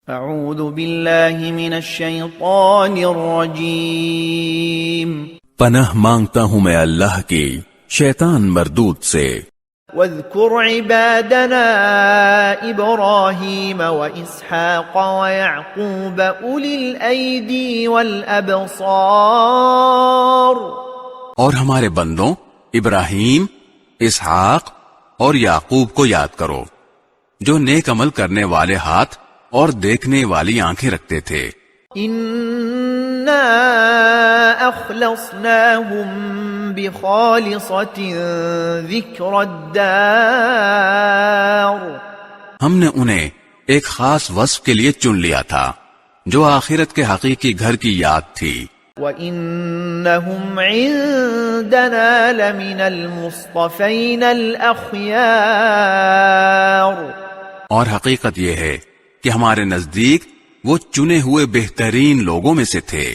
اعوذ باللہ من الشیطان الرجیم پناہ مانگتا ہوں میں اللہ کی شیطان مردود سے۔ واذکر عبادنا ابراہیم واسحاق ویعقوب اولی الایدی والابصار، اور ہمارے بندوں ابراہیم، اسحاق اور یعقوب کو یاد کرو جو نیک عمل کرنے والے ہاتھ اور دیکھنے والی آنکھیں رکھتے تھے۔ انا اخلصناہم بخالصۃ ذکر الدار، ہم نے انہیں ایک خاص وصف کے لیے چن لیا تھا جو آخرت کے حقیقی گھر کی یاد تھی۔ وَإِنَّهُمْ عِندَنَا لَمِنَ الْمُصْطَفَيْنَ الْأَخْيَارِ، اور حقیقت یہ ہے کہ ہمارے نزدیک وہ چنے ہوئے بہترین لوگوں میں سے تھے۔